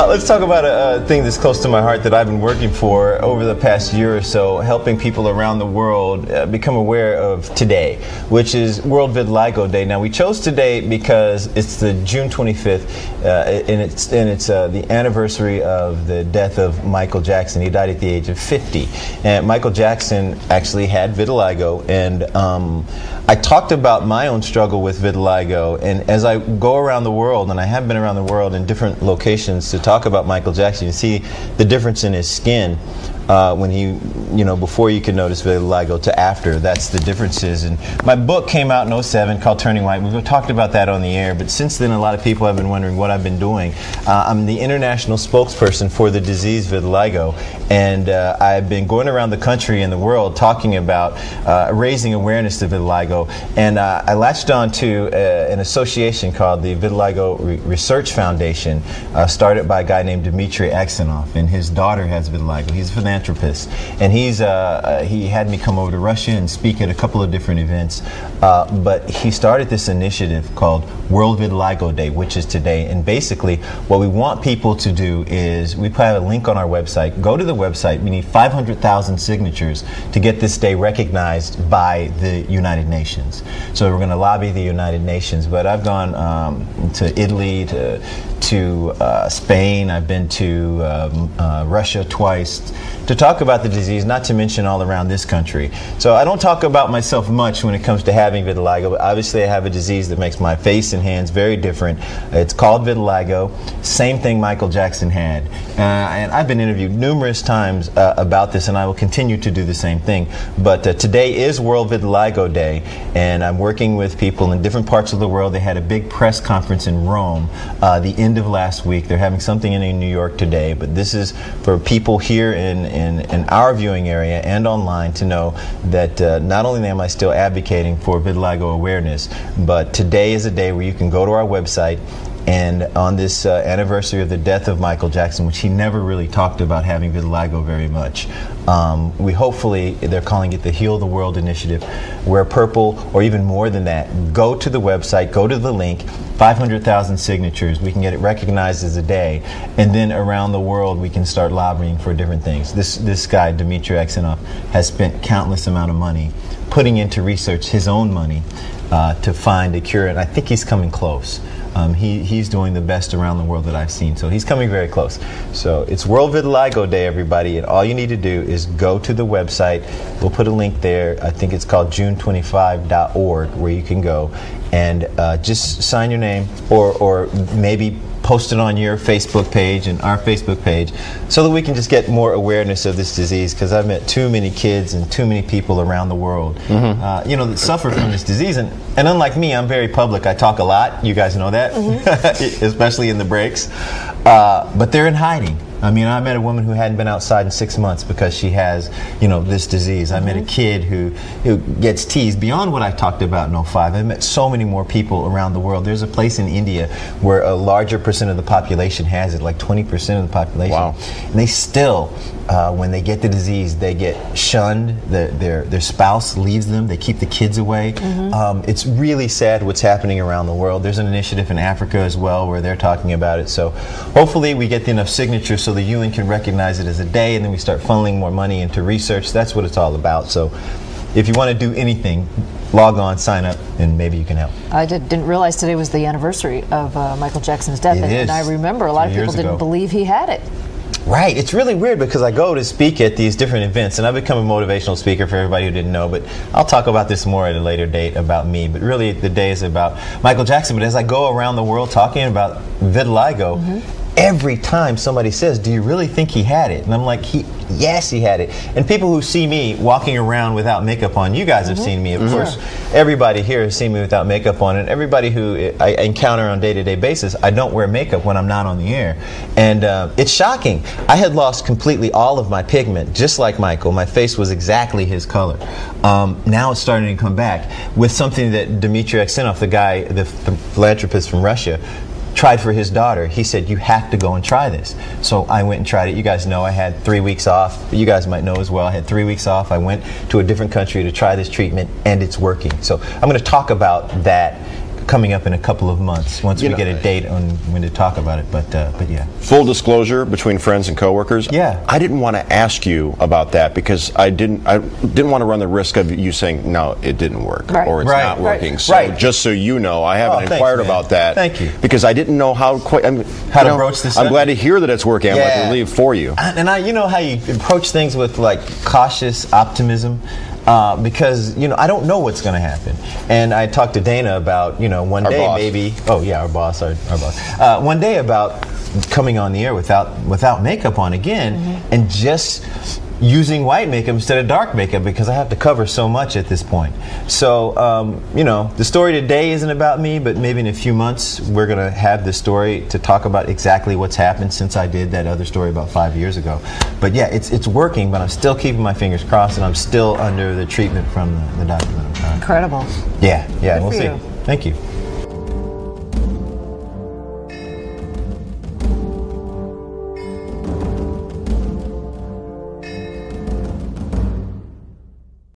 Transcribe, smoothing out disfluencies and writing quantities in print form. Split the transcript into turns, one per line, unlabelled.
Let's talk about a thing that's close to my heart that I've been working for over the past year or so, helping people around the world become aware of today, which is World Vitiligo Day. Now, we chose today because it's the June 25th, and it's the anniversary of the death of Michael Jackson. He died at the age of 50, and Michael Jackson actually had vitiligo, and I talked about my own struggle with vitiligo, and as I go around the world, and I have been around the world in different locations to talk about Michael Jackson, you see the difference in his skin when he, before you can notice vitiligo to after. That's the differences. And my book came out in '07 called Turning White. We've talked about that on the air, but since then a lot of people have been wondering what I've been doing. I'm the international spokesperson for the disease vitiligo, and I've been going around the country and the world talking about raising awareness to vitiligo. And I latched on to an association called the Vitiligo Research Foundation, started by a guy named Dmitry Aksenov, and his daughter has vitiligo. He's a philanthropist, and he had me come over to Russia and speak at a couple of different events, but he started this initiative called World Vitiligo Day, which is today. And basically what we want people to do is, we put a link on our website. Go to the website. We need 500,000 signatures to get this day recognized by the United Nations. So we're going to lobby the United Nations, but I've gone to Italy, to Spain. I've been to Russia twice to talk about the disease, not to mention all around this country. So I don't talk about myself much when it comes to having vitiligo, but obviously I have a disease that makes my face and hands very different. It's called vitiligo, same thing Michael Jackson had. And I've been interviewed numerous times about this, and I will continue to do the same thing. But today is World Vitiligo Day, and I'm working with people in different parts of the world. They had a big press conference in Rome the end of last week. They're having something in New York today, but this is for people here in our viewing area and online to know that not only am I still advocating for vitiligo awareness, but today is a day where you can go to our website, and on this anniversary of the death of Michael Jackson, which he never really talked about having vitiligo very much, we hopefully, they're calling it the Heal the World Initiative, wear purple, or even more than that. Go to the website, go to the link, 500,000 signatures, we can get it recognized as a day, and then around the world we can start lobbying for different things. This guy, Dmitry Aksenov, has spent countless amount of money putting into research, his own money, to find a cure, and I think he's coming close. He's doing the best around the world that I've seen, so he's coming very close. So it's World Vitiligo Day, everybody, and all you need to do is go to the website. We'll put a link there. I think it's called june25.org, where you can go and just sign your name, or maybe post it on your Facebook page and our Facebook page, so that we can just get more awareness of this disease, because I've met too many kids and too many people around the world that suffer from this disease, and unlike me, I'm very public. I talk a lot, you guys know that, especially in the breaks, but they're in hiding. I mean, I met a woman who hadn't been outside in 6 months because she has, this disease. I met a kid who gets teased beyond what I talked about in '05. I met so many more people around the world. There's a place in India where a larger percent of the population has it, like 20% of the population. Wow. And they still, when they get the disease, they get shunned. Their spouse leaves them. They keep the kids away. It's really sad what's happening around the world. There's an initiative in Africa as well where they're talking about it. So hopefully we get enough signatures so the UN can recognize it as a day, and then we start funneling more money into research. That's what it's all about. So if you want to do anything, log on, sign up, and maybe you can help.
I didn't realize today was the anniversary of Michael Jackson's death, and I remember a lot of people didn't believe he had it.
Right. It's really weird because I go to speak at these different events, and I've become a motivational speaker for everybody who didn't know, but I'll talk about this more at a later date about me. But really the day is about Michael Jackson. But as I go around the world talking about vitiligo, every time somebody says, do you really think he had it? And I'm like, yes, he had it. And people who see me walking around without makeup on, you guys have seen me, of course. Everybody here has seen me without makeup on, and everybody who I encounter on a day-to-day basis, I don't wear makeup when I'm not on the air. And it's shocking. I had lost completely all of my pigment, just like Michael. My face was exactly his color. Now it's starting to come back with something that Dmitry Aksenov, the guy, the philanthropist from Russia, tried for his daughter. He said, you have to go and try this. So I went and tried it. You guys know I had 3 weeks off. You guys might know as well. I had 3 weeks off. I went to a different country to try this treatment, and it's working. So I'm going to talk about that coming up in a couple of months once we get a date on when to talk about it. But yeah.
Full disclosure between friends and coworkers.
Yeah.
I didn't want to ask you about that because I didn't want to run the risk of you saying no, it didn't work or it's not working. So just so you know, I haven't inquired about that.
Thank you.
Because I didn't know how to
broach this.
I'm glad to hear that it's working. I'm like relieved for you.
And you know how you approach things with like cautious optimism. Because I don't know what's going to happen, and I talked to Dana about one
our
day
boss.
maybe. Oh yeah, our boss. One day about coming on the air without makeup on again, and just using white makeup instead of dark makeup because I have to cover so much at this point. So the story today isn't about me, but maybe in a few months we're going to have this story to talk about exactly what's happened since I did that other story about 5 years ago. But yeah, it's working, but I'm still keeping my fingers crossed, and I'm still under the treatment from the doctor that I'm trying.
Incredible.
Yeah,
Good
we'll
for
see.
you.
Thank you.